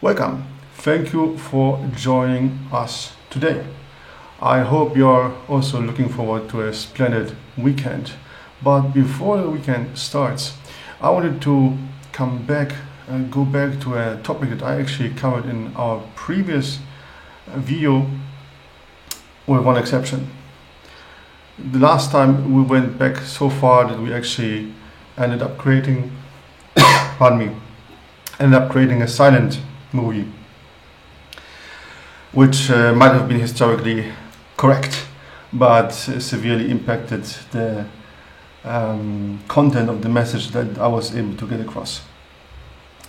Welcome. Thank you for joining us today. I hope you're also looking forward to a splendid weekend. But before the weekend starts, I wanted to come back and go back to a topic that I actually covered in our previous video, with one exception. The last time we went back so far that we actually ended up creating, a silent movie, which might have been historically correct, but severely impacted the content of the message that I was able to get across.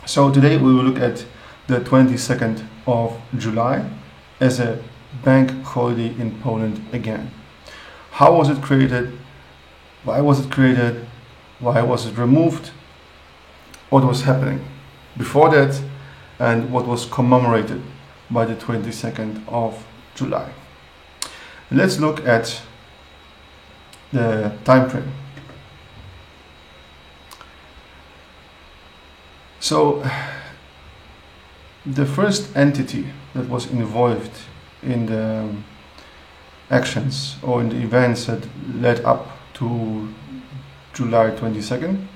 So today we will look at the 22nd of July as a bank holiday in Poland again. How was it created? Why was it created? Why was it removed? What was happening before that? And what was commemorated by the 22nd of July. Let's look at the time frame. So the first entity that was involved in the actions or in the events that led up to July 22nd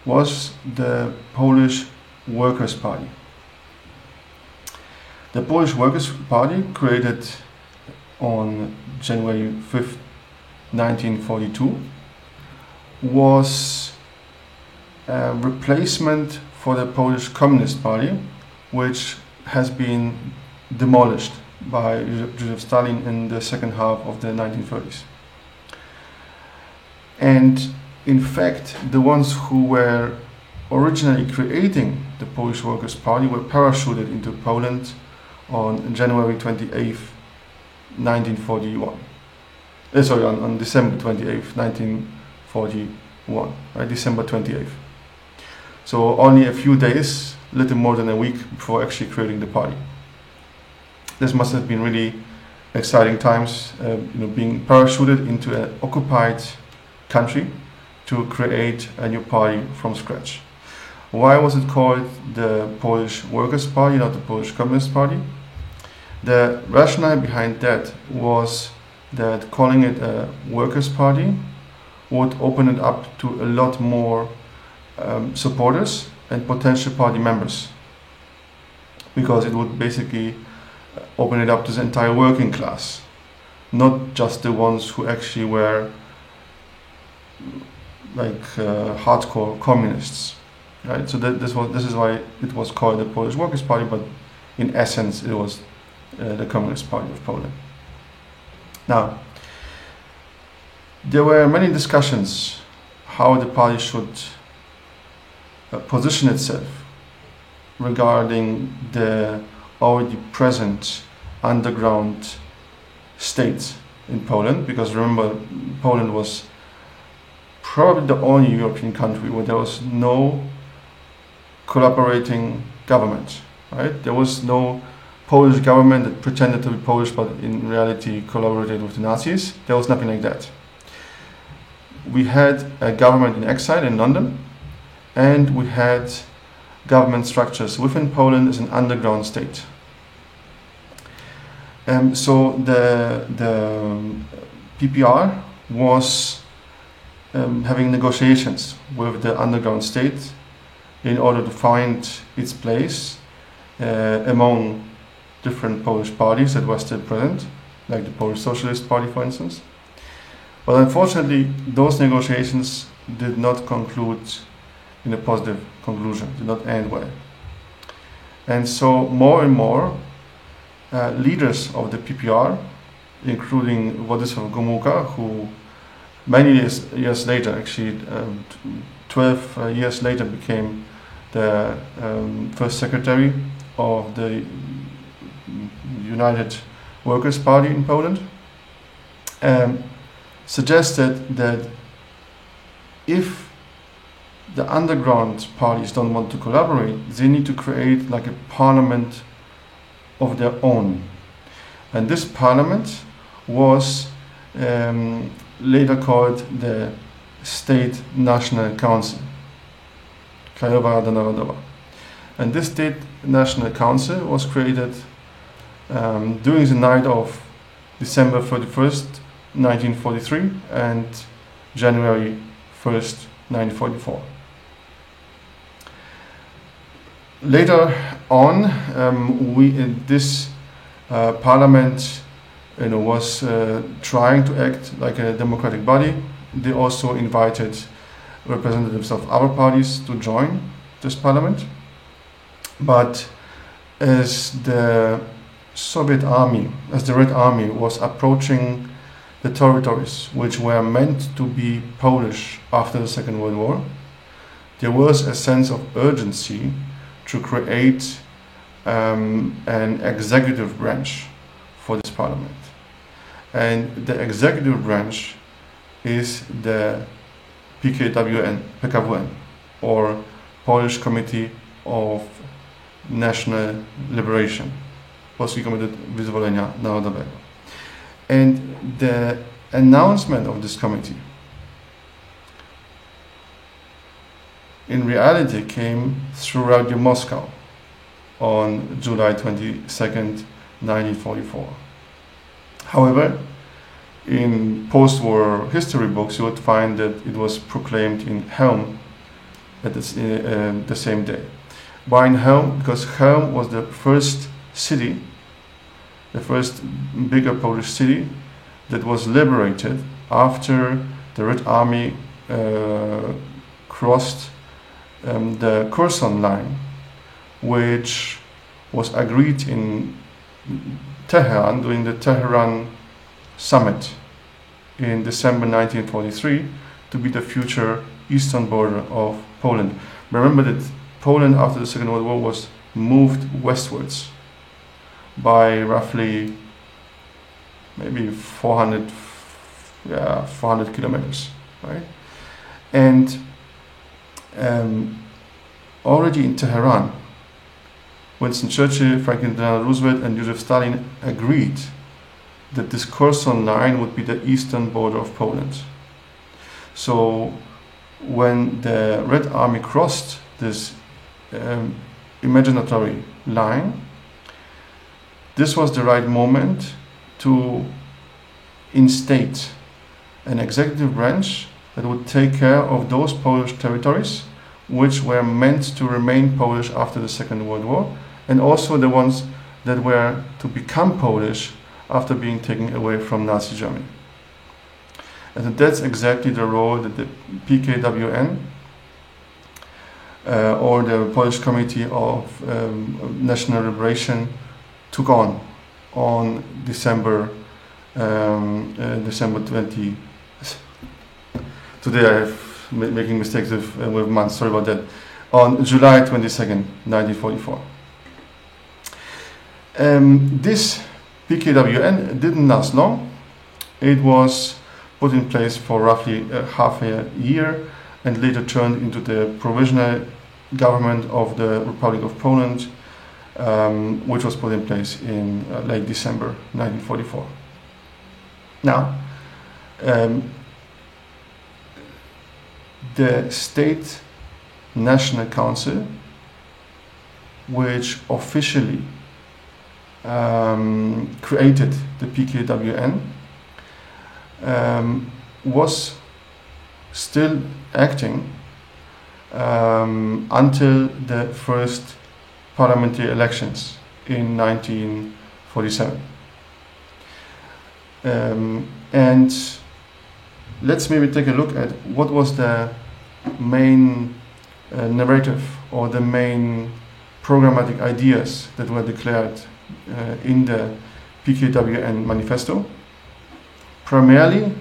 was the Polish Workers' Party. The Polish Workers' Party, created on January 5th, 1942, was a replacement for the Polish Communist Party, which has been demolished by Joseph Stalin in the second half of the 1930s. And in fact, the ones who were originally creating the Polish Workers' Party were parachuted into Poland on January 28th, 1941. On December 28th, 1941, right? December 28th. So only a few days, little more than a week before actually creating the party. This must have been really exciting times, being parachuted into an occupied country to create a new party from scratch. Why was it called the Polish Workers' Party, not the Polish Communist Party? The rationale behind that was that calling it a Workers' Party would open it up to a lot more supporters and potential party members, because it would basically open it up to the entire working class, not just the ones who actually were hardcore communists. Right, so this is why it was called the Polish Workers' Party, but in essence it was the Communist Party of Poland. Now, there were many discussions how the party should position itself regarding the already present underground state in Poland, because remember, Poland was probably the only European country where there was no collaborating government, right? There was no Polish government that pretended to be Polish but in reality collaborated with the Nazis. There was nothing like that. We had a government in exile in London, and we had government structures within Poland as an underground state. So the PPR was having negotiations with the underground state in order to find its place among different Polish parties that were still present, like the Polish Socialist Party, for instance. But unfortunately, those negotiations did not conclude in a positive conclusion, did not end well. And so more and more leaders of the PPR, including Władysław Gomułka, who many years later, actually 12 years later, became the first secretary of the United Workers' Party in Poland, suggested that if the underground parties don't want to collaborate, they need to create like a parliament of their own. And this parliament was later called the State National Council, Krajowa Rada Narodowa. And this State National Council was created during the night of December 31st, 1943 and January 1st, 1944. Later on, this parliament was trying to act like a democratic body. They also invited representatives of other parties to join this parliament. But as the Soviet army, as the Red Army was approaching the territories which were meant to be Polish after the Second World War, there was a sense of urgency to create an executive branch for this parliament. And the executive branch is the PKWN, or Polish Committee of National Liberation, Polski Komitet Wyzwolenia Narodowego. And the announcement of this committee in reality came through Radio Moscow on July 22nd, 1944. However, in post-war history books, you would find that it was proclaimed in Chełm at the same day. Why in Chełm? Because Chełm was the first city, the first bigger Polish city that was liberated after the Red Army crossed the Kherson line, which was agreed in Tehran during the Tehran summit in December 1943 to be the future eastern border of Poland. Remember that Poland after the Second World War was moved westwards by roughly maybe 400 kilometers, right? And already in Tehran, Winston Churchill, Franklin Delano Roosevelt and Joseph Stalin agreed that this Kherson line would be the eastern border of Poland. So when the Red Army crossed this imaginary line, this was the right moment to instate an executive branch that would take care of those Polish territories which were meant to remain Polish after the Second World War, and also the ones that were to become Polish after being taken away from Nazi Germany. And that's exactly the role that the PKWN or the Polish Committee of National Liberation took on December 20. Today I'm making mistakes with months, sorry about that. On July 22nd, 1944. This PKWN didn't last long. It was put in place for roughly half a year and later turned into the provisional government of the Republic of Poland, which was put in place in late December 1944. Now, the State National Council, which officially created the PKWN, was still acting until the first parliamentary elections in 1947. And let's maybe take a look at what was the main narrative or the main programmatic ideas that were declared in the PKWN manifesto. Primarily,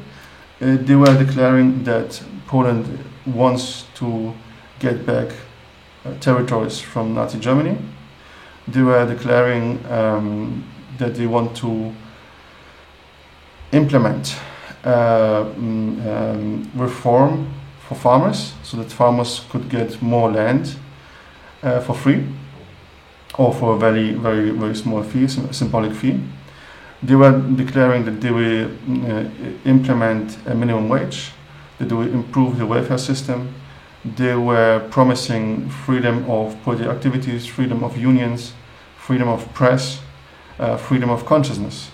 they were declaring that Poland wants to get back territories from Nazi Germany. They were declaring that they want to implement reform for farmers so that farmers could get more land for free or for a very, very, very small fee, symbolic fee. They were declaring that they will implement a minimum wage, that they will improve the welfare system, They were promising freedom of political activities, freedom of unions, freedom of press, freedom of consciousness.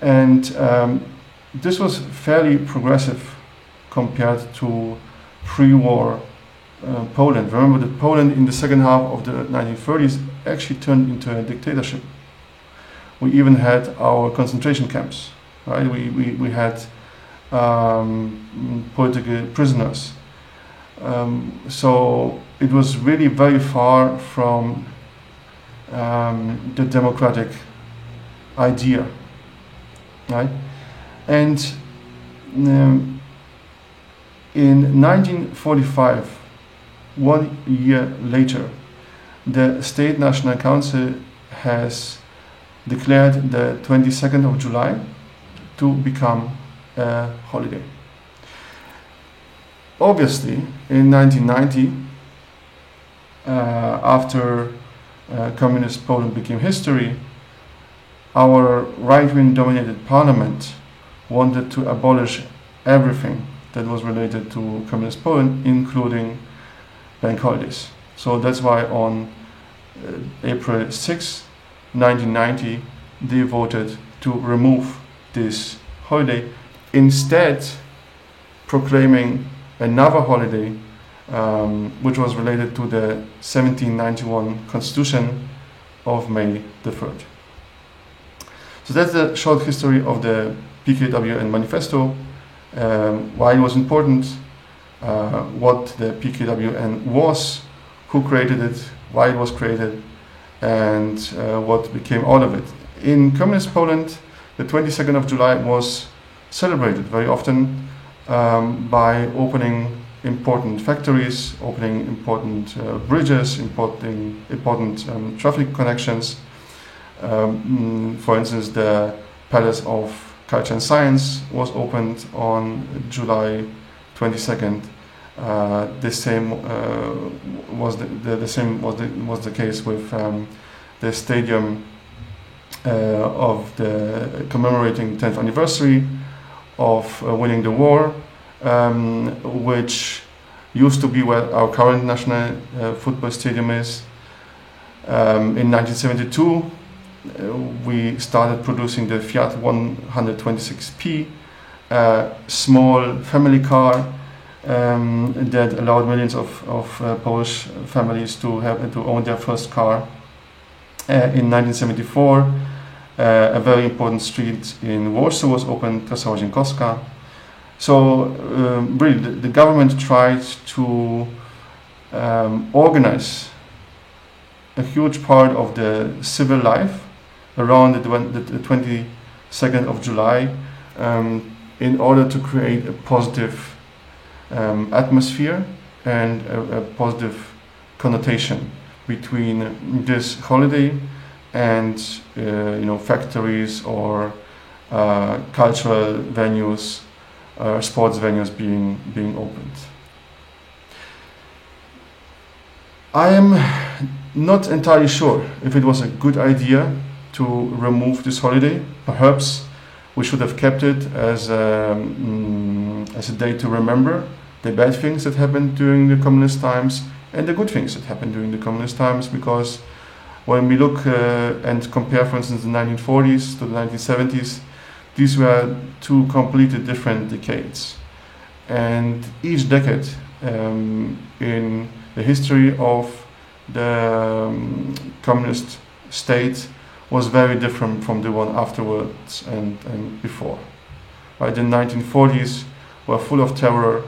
And this was fairly progressive compared to pre-war Poland. Remember that Poland in the second half of the 1930s actually turned into a dictatorship. We even had our concentration camps, right? We had political prisoners. So it was really very far from the democratic idea, right? And in 1945, 1 year later, the State National Council has declared the 22nd of July to become a holiday. Obviously, in 1990, after Communist Poland became history, our right-wing dominated parliament wanted to abolish everything that was related to Communist Poland, including bank holidays. So that's why on April 6, 1990, they voted to remove this holiday, instead proclaiming another holiday which was related to the 1791 Constitution of May the 3rd. So that's the short history of the PKWN Manifesto, why it was important, what the PKWN was, who created it, why it was created, and what became out of it. In Communist Poland, the 22nd of July was celebrated very often by opening important factories, opening important bridges, important traffic connections. For instance, the Palace of Culture and Science was opened on July 22nd. The same was the case with the stadium of the commemorating 10th anniversary of winning the war, which used to be where our current national football stadium is. In 1972, we started producing the Fiat 126P, a small family car that allowed millions of Polish families to own their first car. In 1974, a very important street in Warsaw was opened, Trasa Łazienkowska. So really, the government tried to organize a huge part of the civil life around the 22nd of July in order to create a positive atmosphere and a positive connotation between this holiday and factories or cultural venues, sports venues being opened. I am not entirely sure if it was a good idea to remove this holiday. Perhaps we should have kept it as a day to remember the bad things that happened during the communist times and the good things that happened during the communist times, because when we look and compare, for instance, the 1940s to the 1970s, these were two completely different decades. And each decade in the history of the communist state was very different from the one afterwards and before. Right? The 1940s were full of terror,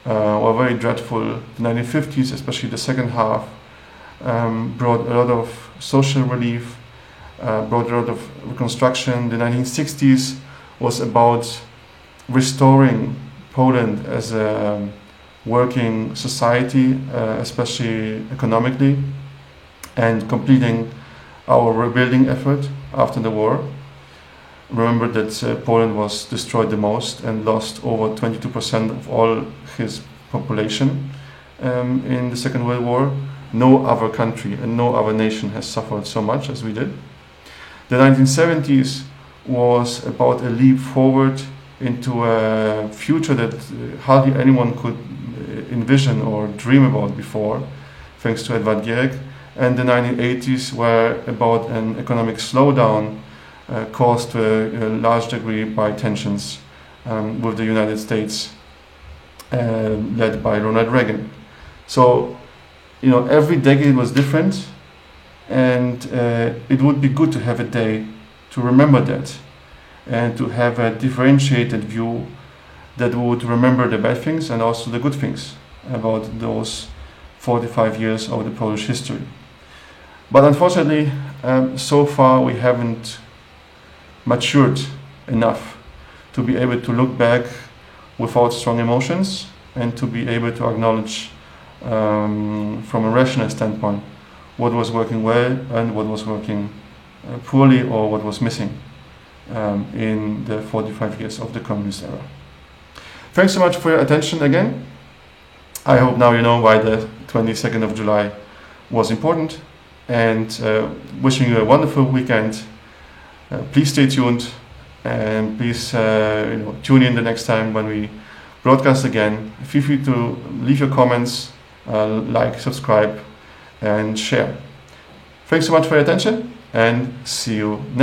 were very dreadful. The 1950s, especially the second half, brought a lot of social relief, brought a lot of reconstruction. The 1960s was about restoring Poland as a working society, especially economically, and completing our rebuilding effort after the war. Remember that Poland was destroyed the most and lost over 22% of all his population in the Second World War. No other country and no other nation has suffered so much as we did. The 1970s was about a leap forward into a future that hardly anyone could envision or dream about before, thanks to Edvard Gierek. And the 1980s were about an economic slowdown caused to a large degree by tensions with the United States, led by Ronald Reagan. So, every decade was different, and it would be good to have a day to remember that, and to have a differentiated view that would remember the bad things and also the good things about those 45 years of the Polish history. But unfortunately, so far we haven't matured enough to be able to look back without strong emotions and to be able to acknowledge from a rational standpoint what was working well and what was working poorly, or what was missing in the 45 years of the communist era. Thanks so much for your attention again. I hope now you know why the 22nd of July was important, and wishing you a wonderful weekend. Please stay tuned, and please tune in the next time when we broadcast again. Feel free to leave your comments, like, subscribe, and share. Thanks so much for your attention, and see you next time.